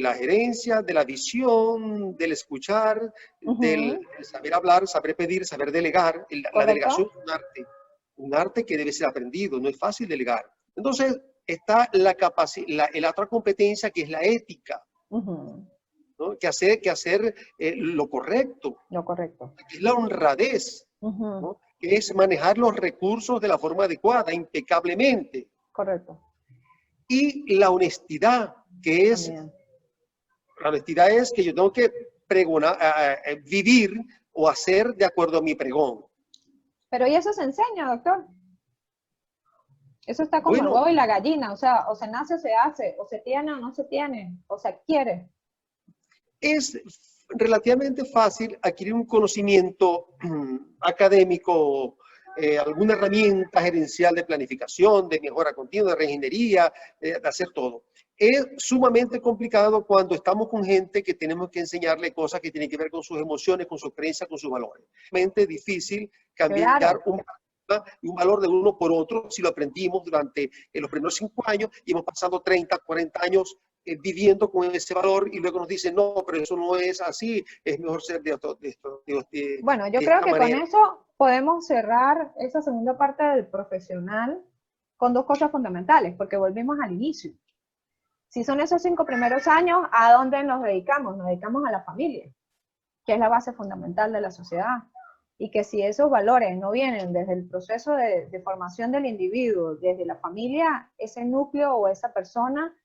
la gerencia, de la visión, del escuchar, del saber hablar, saber pedir, saber delegar. La delegación ¿Correcto? es un arte que debe ser aprendido, no es fácil delegar. Entonces está la otra competencia que es la ética, ¿no? Que hacer lo correcto, Lo correcto. que es la honradez, ¿no? Que es manejar los recursos de la forma adecuada, impecablemente. Correcto. Y la honestidad, que es También. la honestidad es que yo tengo que pregonar, vivir o hacer de acuerdo a mi pregón. Pero ¿y eso se enseña, doctor? Eso está como el Bueno, huevo y la gallina, o sea, o se nace o se hace, o se tiene o no se tiene, o se adquiere. es relativamente fácil adquirir un conocimiento académico, alguna herramienta gerencial de planificación, de mejora continua, de reingeniería, de hacer todo. Es sumamente complicado cuando estamos con gente que tenemos que enseñarle cosas que tienen que ver con sus emociones, con sus creencias, con sus valores. Es realmente difícil cambiar Claro. un valor de uno por otro si lo aprendimos durante los primeros 5 años y hemos pasado 30, 40 años viviendo con ese valor y luego nos dicen, no, pero eso no es así, es mejor ser Bueno, yo de creo esta que con manera. eso podemos cerrar esa segunda parte del profesional con dos cosas fundamentales, porque volvimos al inicio. Si son esos 5 primeros años, ¿a dónde nos dedicamos? Nos dedicamos a la familia, que es la base fundamental de la sociedad. Y que si esos valores no vienen desde el proceso de formación del individuo, desde la familia, ese núcleo o esa persona,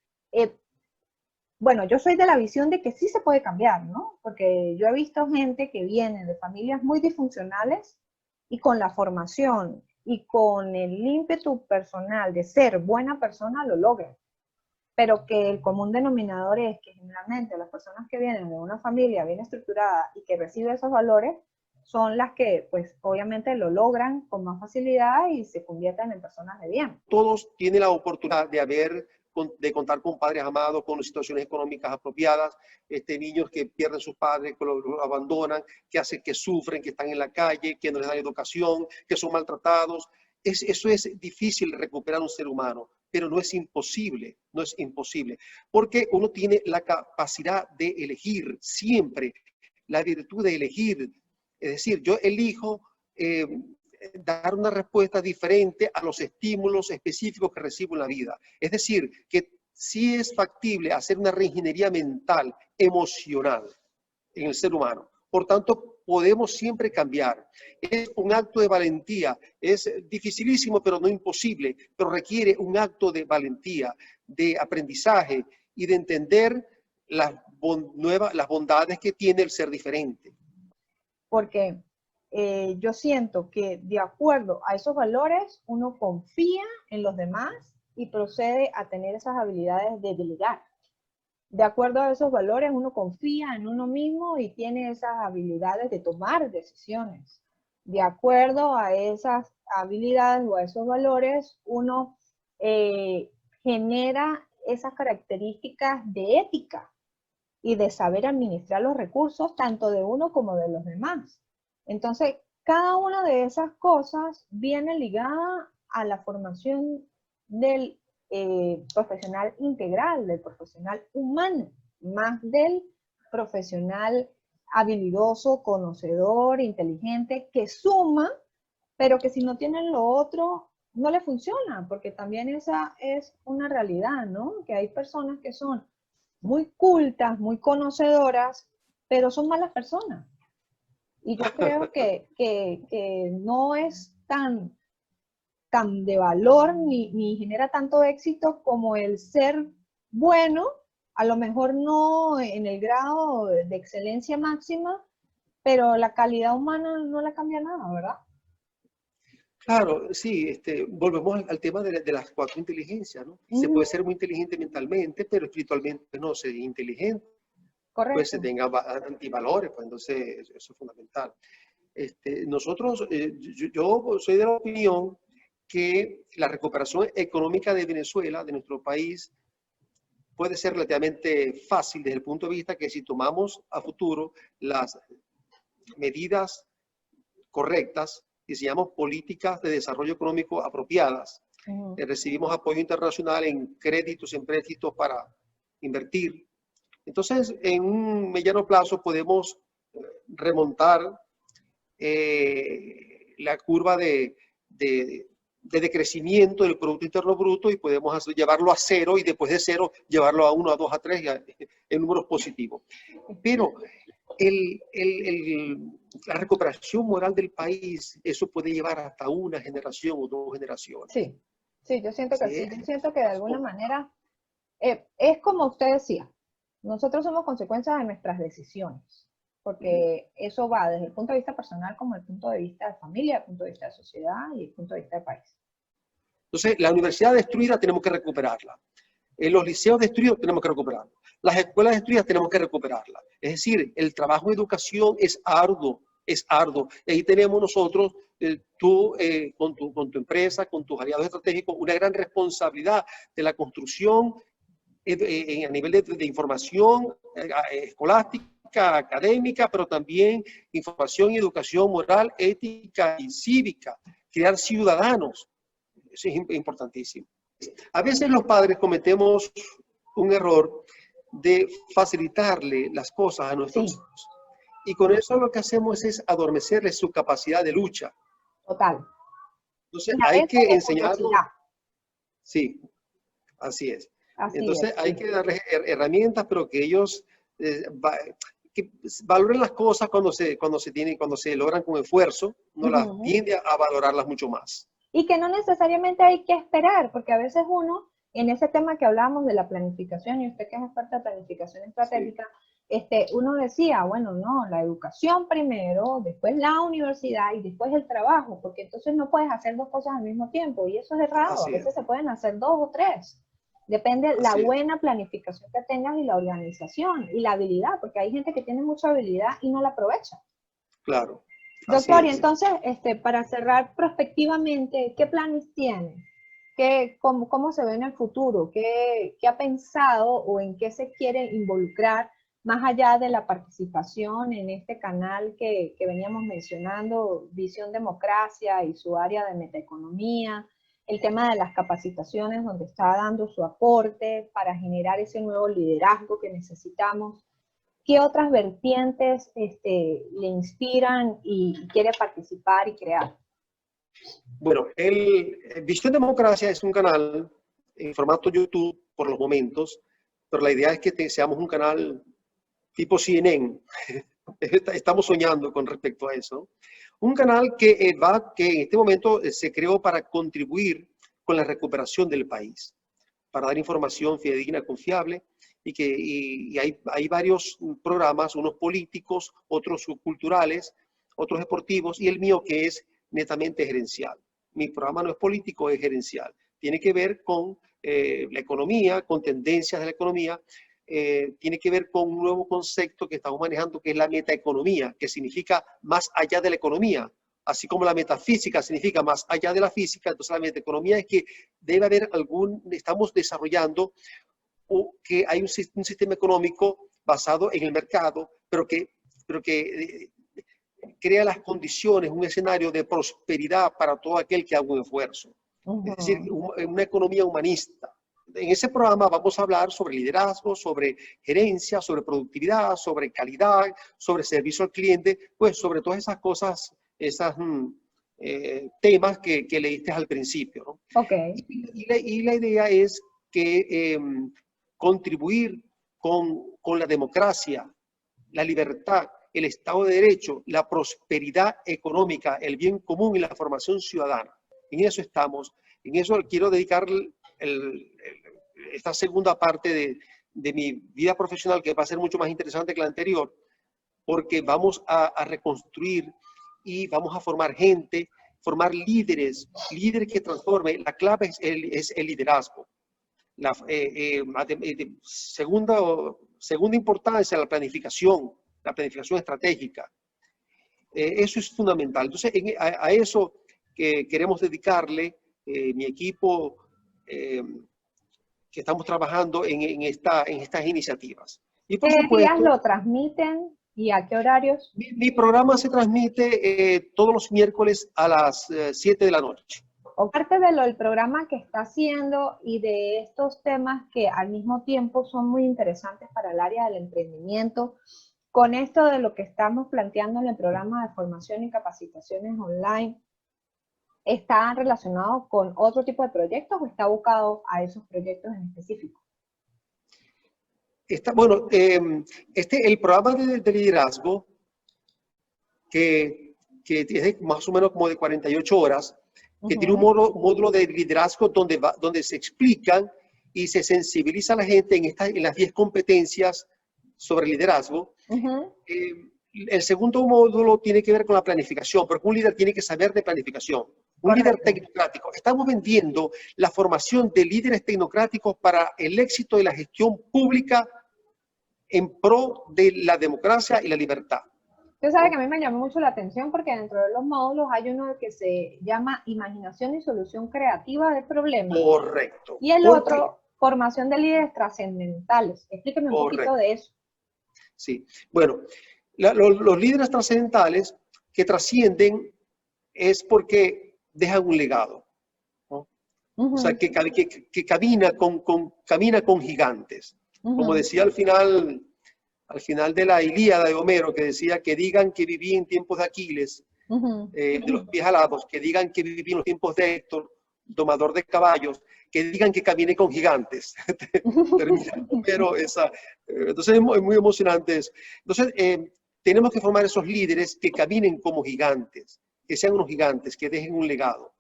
bueno, yo soy de la visión de que sí se puede cambiar, ¿no? Porque yo he visto gente que viene de familias muy disfuncionales y con la formación y con el ímpetu personal de ser buena persona lo logra. pero que el común denominador es que generalmente las personas que vienen de una familia bien estructurada y que reciben esos valores son las que, pues, obviamente lo logran con más facilidad y se convierten en personas de bien. Todos tienen la oportunidad de contar con padres amados, con situaciones económicas apropiadas, niños que pierden sus padres, que los abandonan, que sufren, que están en la calle, que no les dan educación, que son maltratados. Eso es difícil recuperar un ser humano, pero no es imposible, porque uno tiene la capacidad de elegir siempre, la virtud de elegir. Es decir, yo elijo dar una respuesta diferente a los estímulos específicos que recibo en la vida. Es decir, que sí es factible hacer una reingeniería mental, emocional en el ser humano. Por tanto, podemos siempre cambiar. Es un acto de valentía. Es dificilísimo, pero no imposible. Pero requiere un acto de valentía, de aprendizaje y de entender las bondades que tiene el ser diferente. Porque yo siento que de acuerdo a esos valores uno confía en los demás y procede a tener esas habilidades de delegar. De acuerdo a esos valores uno confía en uno mismo y tiene esas habilidades de tomar decisiones. De acuerdo a esas habilidades o a esos valores uno genera esas características de ética y de saber administrar los recursos tanto de uno como de los demás. Entonces, cada una de esas cosas viene ligada a la formación del profesional integral, del profesional humano, más del profesional habilidoso, conocedor, inteligente, que suma, pero que si no tienen lo otro, no le funciona, porque también esa es una realidad, ¿no? Que hay personas que son muy cultas, muy conocedoras, pero son malas personas. Y yo creo que no es tan de valor ni genera tanto éxito como el ser bueno, a lo mejor no en el grado de excelencia máxima, pero la calidad humana no la cambia nada, ¿verdad? Claro, sí, volvemos al tema de las 4 inteligencias, ¿no? Se puede ser muy inteligente mentalmente, pero espiritualmente no ser inteligente. Correcto. Pues se tenga antivalores, pues entonces eso es fundamental. Nosotros, yo soy de la opinión que la recuperación económica de Venezuela, de nuestro país, puede ser relativamente fácil desde el punto de vista que si tomamos a futuro las medidas correctas, diseñamos políticas de desarrollo económico apropiadas, recibimos apoyo internacional en créditos, en préstitos para invertir. Entonces, en un mediano plazo podemos remontar la curva de decrecimiento del Producto Interno Bruto y podemos llevarlo a 0 y después de 0 llevarlo a 1, a 2, a 3 en números positivos. Pero la recuperación moral del país, eso puede llevar hasta una generación o 2 generaciones. Sí, sí, yo siento que sí. Yo siento que de alguna manera es como usted decía, nosotros somos consecuencias de nuestras decisiones, porque eso va desde el punto de vista personal como el punto de vista de familia, el punto de vista de sociedad y el punto de vista de país. Entonces, la universidad destruida tenemos que recuperarla. Los liceos destruidos tenemos que recuperarla. Las escuelas destruidas tenemos que recuperarla. Es decir, el trabajo de educación es arduo, es arduo. Y ahí tenemos nosotros, tú con tu empresa, con tus aliados estratégicos, una gran responsabilidad de la construcción a nivel de información escolástica, académica, pero también información y educación moral, ética y cívica. Crear ciudadanos. Eso es importantísimo. A veces los padres cometemos un error de facilitarle las cosas a nuestros hijos. Y con eso lo que hacemos es adormecerle su capacidad de lucha. Total. Entonces hay que enseñarlos. Sí, así es. Entonces hay que darles herramientas, pero que ellos que valoren las cosas cuando se logran con esfuerzo, no las tiende a valorarlas mucho más. Y que no necesariamente hay que esperar, porque a veces uno, en ese tema que hablamos de la planificación, y usted que es experta en planificación estratégica, uno decía, bueno, no, la educación primero, después la universidad y después el trabajo, porque entonces no puedes hacer 2 cosas al mismo tiempo, y eso es errado, a veces se pueden hacer 2 o 3. Depende la Así es. buena planificación que tengas y la organización y la habilidad, porque hay gente que tiene mucha habilidad y no la aprovecha. Claro, así Doctor, y es. entonces, para cerrar prospectivamente, ¿qué planes tiene? Cómo se ve en el futuro? ¿Qué ha pensado o en qué se quiere involucrar más allá de la participación en este canal que veníamos mencionando, Visión Democracia y su área de metaeconomía, el tema de las capacitaciones donde está dando su aporte para generar ese nuevo liderazgo que necesitamos? ¿Qué otras vertientes le inspiran y quiere participar y crear? Bueno, el Visión Democracia es un canal en formato YouTube por los momentos, pero la idea es que seamos un canal tipo CNN. Estamos soñando con respecto a eso. Un canal que en este momento se creó para contribuir con la recuperación del país, para dar información fidedigna, confiable, y hay varios programas, unos políticos, otros culturales, otros deportivos, y el mío que es netamente gerencial. Mi programa no es político, es gerencial. Tiene que ver con la economía, con tendencias de la economía, tiene que ver con un nuevo concepto que estamos manejando, que es la metaeconomía, que significa más allá de la economía. Así como la metafísica significa más allá de la física, entonces la metaeconomía es que debe haber estamos desarrollando que hay un sistema económico basado en el mercado, pero que crea las condiciones, un escenario de prosperidad para todo aquel que haga un esfuerzo. Es decir, una economía humanista. En ese programa vamos a hablar sobre liderazgo, sobre gerencia, sobre productividad, sobre calidad, sobre servicio al cliente, pues sobre todas esas cosas, esos temas que leíste al principio, ¿no? Okay. Y la idea es que contribuir con la democracia, la libertad, el Estado de Derecho, la prosperidad económica, el bien común y la formación ciudadana. En eso estamos. En eso quiero dedicar esta segunda parte de mi vida profesional, que va a ser mucho más interesante que la anterior, porque vamos a reconstruir y vamos a formar gente, formar líderes que transformen. La clave es el liderazgo. Segunda importancia, la planificación estratégica. Eso es fundamental. Entonces, a eso que queremos dedicarle mi equipo, que estamos trabajando en estas iniciativas. Y por supuesto, ¿qué días lo transmiten y a qué horarios? Mi programa se transmite todos los miércoles a las 7 de la noche. O parte de del programa que está haciendo y de estos temas que al mismo tiempo son muy interesantes para el área del emprendimiento, con esto de lo que estamos planteando en el programa de formación y capacitaciones online, ¿está relacionado con otro tipo de proyectos o está abocado a esos proyectos en específico? Bueno, el programa de liderazgo, que es más o menos como de 48 horas, que tiene un módulo de liderazgo donde se explican y se sensibiliza a la gente en las 10 competencias sobre liderazgo. El segundo módulo tiene que ver con la planificación, porque un líder tiene que saber de planificación. Un líder tecnocrático. Estamos vendiendo la formación de líderes tecnocráticos para el éxito de la gestión pública en pro de la democracia y la libertad. Usted sabe que a mí me llamó mucho la atención porque dentro de los módulos hay uno que se llama Imaginación y Solución Creativa de Problemas. Correcto. Y el otro, Formación de Líderes Trascendentales. Explíqueme un poquito de eso. Sí. Bueno, los líderes trascendentales que trascienden es porque dejan un legado, ¿no? O sea, que camina con gigantes. Como decía al final de la Ilíada de Homero, que decía que digan que viví en tiempos de Aquiles, de los pies alados, que digan que viví en los tiempos de Héctor, domador de caballos, que digan que caminé con gigantes. Pero entonces es muy emocionante eso. Entonces, tenemos que formar esos líderes que caminen como gigantes, que sean unos gigantes, que dejen un legado.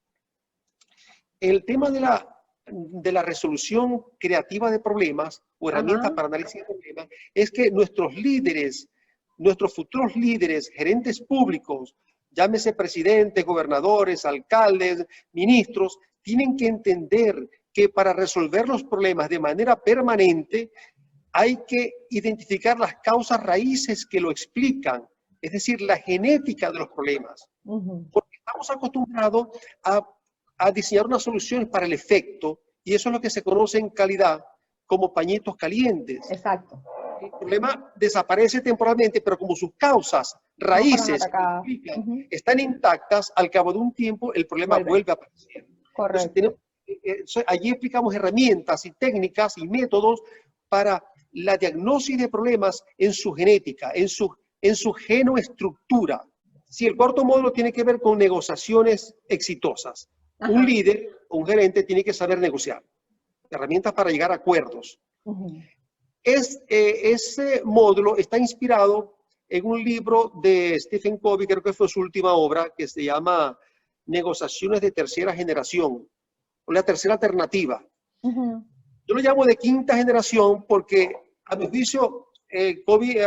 El tema de la resolución creativa de problemas o herramientas para análisis de problemas es que nuestros líderes, nuestros futuros líderes, gerentes públicos, llámese presidentes, gobernadores, alcaldes, ministros, tienen que entender que para resolver los problemas de manera permanente hay que identificar las causas raíces que lo explican, es decir, la genética de los problemas. Porque estamos acostumbrados a diseñar unas soluciones para el efecto, y eso es lo que se conoce en calidad como pañitos calientes. Exacto. El problema desaparece temporalmente, pero como sus causas, raíces, están intactas, al cabo de un tiempo el problema vuelve a aparecer. Correcto. Entonces, allí explicamos herramientas y técnicas y métodos para la diagnosis de problemas en su genética, en su genoestructura. Si el cuarto módulo tiene que ver con negociaciones exitosas, un líder o un gerente tiene que saber negociar, herramientas para llegar a acuerdos. Ese módulo está inspirado en un libro de Stephen Covey, creo que fue su última obra, que se llama Negociaciones de Tercera Generación, o la tercera alternativa. Yo lo llamo de quinta generación porque, a mi juicio, Covey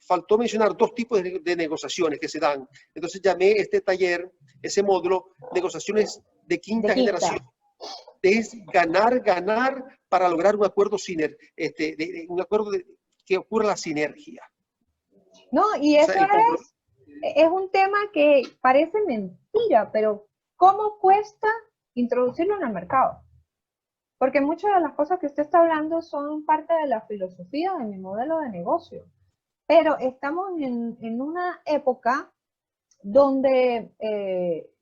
faltó mencionar dos tipos de negociaciones que se dan. Entonces llamé este taller, ese módulo, negociaciones de quinta generación. Es ganar para lograr un acuerdo, que ocurra la sinergia. No, y eso es un tema que parece mentira, pero ¿cómo cuesta introducirlo en el mercado? Porque muchas de las cosas que usted está hablando son parte de la filosofía de mi modelo de negocio. Pero estamos en una época donde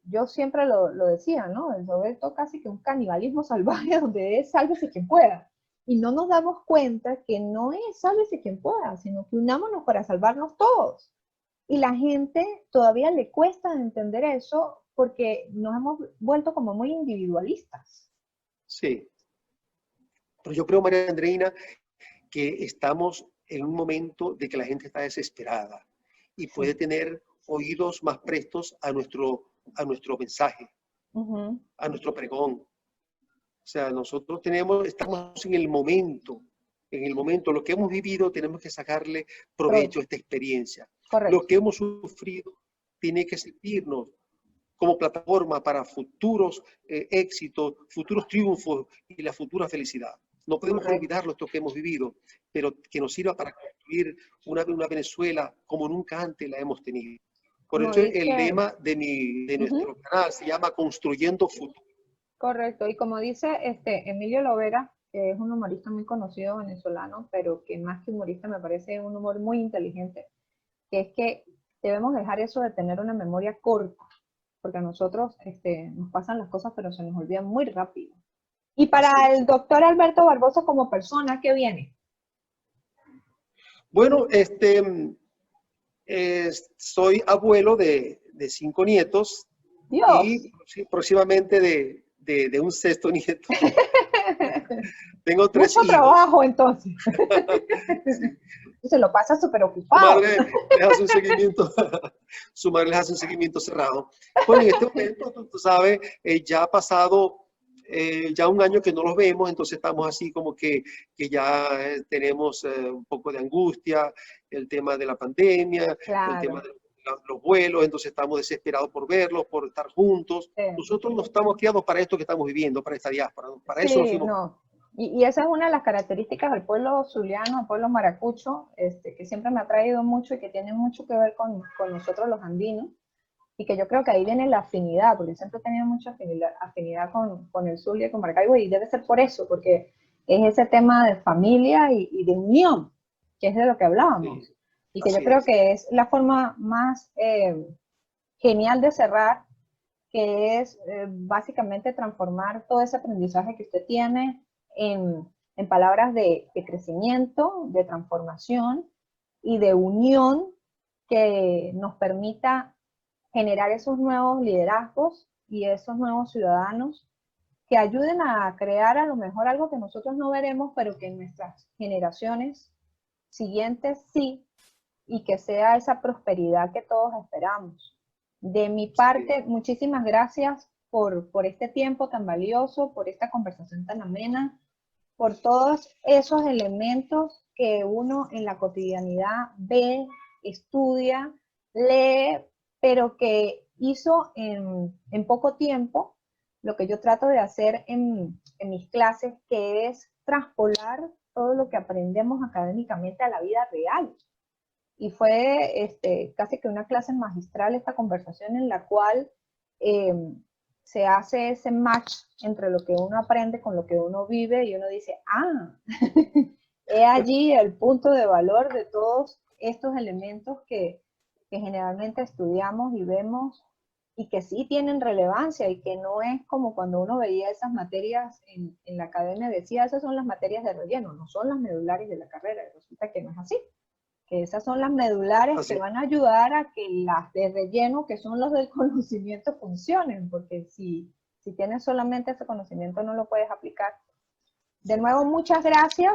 yo siempre lo decía, ¿no? Sobre todo casi que un canibalismo salvaje donde es sálvese quien pueda. Y no nos damos cuenta que no es sálvese quien pueda, sino que unámonos para salvarnos todos. Y la gente todavía le cuesta entender eso porque nos hemos vuelto como muy individualistas. Sí. Pero yo creo, María Andreina, que estamos en un momento de que la gente está desesperada y puede tener oídos más prestos a nuestro mensaje, a nuestro pregón. O sea, nosotros estamos en el momento, lo que hemos vivido, tenemos que sacarle provecho a esta experiencia. Correcto. Lo que hemos sufrido tiene que servirnos como plataforma para futuros éxitos, futuros triunfos y la futura felicidad. No podemos olvidar lo que hemos vivido, pero que nos sirva para construir una Venezuela como nunca antes la hemos tenido. Por eso el lema de nuestro canal se llama Construyendo Futuro. Correcto, y como dice Emilio Lovera, que es un humorista muy conocido venezolano, pero que más que humorista me parece un humor muy inteligente, que es que debemos dejar eso de tener una memoria corta, porque a nosotros nos pasan las cosas, pero se nos olvidan muy rápido. Y para el doctor Alberto Barbosa como persona, ¿qué viene? Bueno, soy abuelo de 5 nietos. Dios. Y próximamente de un sexto nieto. Tengo 3 hijos. Mucho trabajo, entonces. Se lo pasa súper ocupado. Su madre les hace un seguimiento cerrado. Bueno, en este momento, tú sabes, ya ha pasado ya un año que no los vemos, entonces estamos así como que ya tenemos un poco de angustia, el tema de la pandemia, el tema de los vuelos, entonces estamos desesperados por verlos, por estar juntos. Nosotros no estamos criados para esto que estamos viviendo, para esta diáspora, ¿no? Para eso nos fuimos. No. Y esa es una de las características del pueblo zuliano, del pueblo maracucho, que siempre me ha traído mucho y que tiene mucho que ver con nosotros los andinos, y que yo creo que ahí viene la afinidad, porque siempre he tenido mucha afinidad con el Zulia y con Maracaibo, y debe ser por eso, porque es ese tema de familia y de unión, que es de lo que hablábamos. Y que yo creo que es la forma más genial de cerrar, que es básicamente transformar todo ese aprendizaje que usted tiene en palabras de crecimiento, de transformación y de unión que nos permita generar esos nuevos liderazgos y esos nuevos ciudadanos que ayuden a crear a lo mejor algo que nosotros no veremos, pero que en nuestras generaciones siguientes sí, y que sea esa prosperidad que todos esperamos. De mi parte, muchísimas gracias por este tiempo tan valioso, por esta conversación tan amena, por todos esos elementos que uno en la cotidianidad ve, estudia, lee, pero que hizo en poco tiempo lo que yo trato de hacer en mis clases, que es traspolar todo lo que aprendemos académicamente a la vida real. Y fue casi que una clase magistral esta conversación en la cual se hace ese match entre lo que uno aprende con lo que uno vive y uno dice, he allí el punto de valor de todos estos elementos que generalmente estudiamos y vemos y que sí tienen relevancia y que no es como cuando uno veía esas materias en la academia, decía, esas son las materias de relleno, no son las medulares de la carrera, y resulta que no es así, que esas son las medulares que van a ayudar a que las de relleno, que son los del conocimiento, funcionen, porque si tienes solamente ese conocimiento no lo puedes aplicar. De nuevo, muchas gracias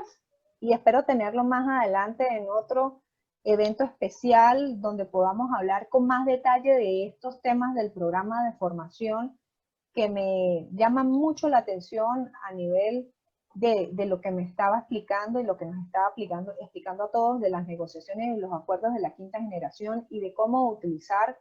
y espero tenerlo más adelante en otro evento especial donde podamos hablar con más detalle de estos temas del programa de formación que me llaman mucho la atención a nivel de lo que me estaba explicando y lo que nos estaba explicando a todos de las negociaciones y los acuerdos de la quinta generación y de cómo utilizar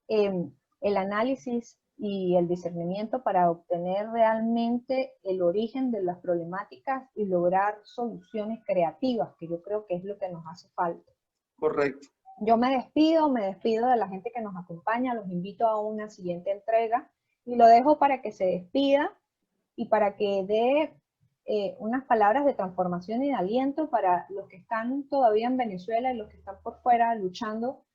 el análisis y el discernimiento para obtener realmente el origen de las problemáticas y lograr soluciones creativas, que yo creo que es lo que nos hace falta. Correcto. Yo me despido de la gente que nos acompaña, los invito a una siguiente entrega y lo dejo para que se despida y para que dé unas palabras de transformación y de aliento para los que están todavía en Venezuela y los que están por fuera luchando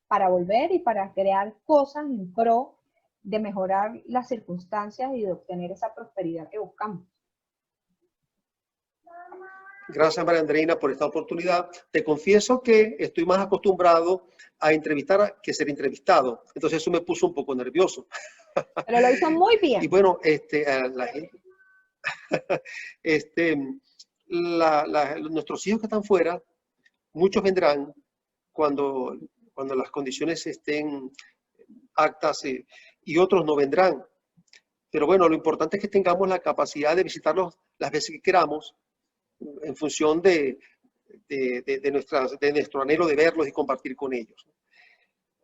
para volver y para crear cosas en pro de mejorar las circunstancias y de obtener esa prosperidad que buscamos. Gracias, María Andreina, por esta oportunidad. Te confieso que estoy más acostumbrado a entrevistar que ser entrevistado. Entonces eso me puso un poco nervioso. Pero lo hizo muy bien. Y bueno, la gente, nuestros hijos que están fuera, muchos vendrán cuando las condiciones estén aptas y otros no vendrán. Pero bueno, lo importante es que tengamos la capacidad de visitarlos las veces que queramos, en función de nuestro anhelo de verlos y compartir con ellos.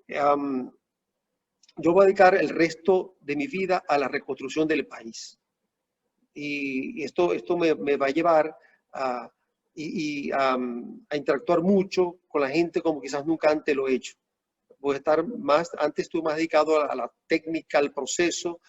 Yo voy a dedicar el resto de mi vida a la reconstrucción del país. Y esto me va a llevar a interactuar mucho con la gente como quizás nunca antes lo he hecho. Voy a estar antes estuve más dedicado a la técnica, al proceso.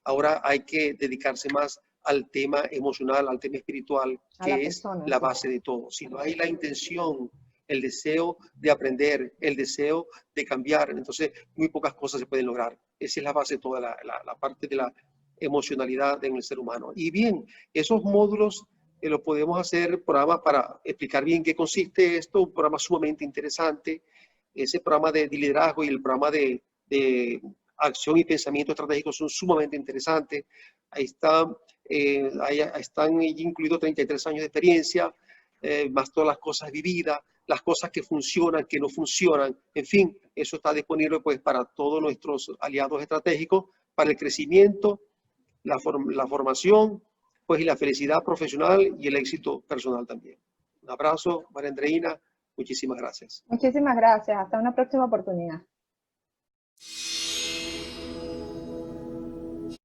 Ahora hay que dedicarse más al tema emocional, al tema espiritual, que es la base de todo. Si no hay la intención, el deseo de aprender, el deseo de cambiar, entonces muy pocas cosas se pueden lograr. Esa es la base de toda la parte de la emocionalidad en el ser humano. Y bien, esos módulos los podemos hacer programas para explicar bien qué consiste esto, un programa sumamente interesante, ese programa de liderazgo y el programa de acción y pensamiento estratégico son sumamente interesantes. Ahí están incluidos 33 años de experiencia, más todas las cosas vividas, las cosas que funcionan, que no funcionan. En fin, eso está disponible pues para todos nuestros aliados estratégicos, para el crecimiento, la formación, pues y la felicidad profesional y el éxito personal también. Un abrazo, María Andreina. Muchísimas gracias. Muchísimas gracias. Hasta una próxima oportunidad.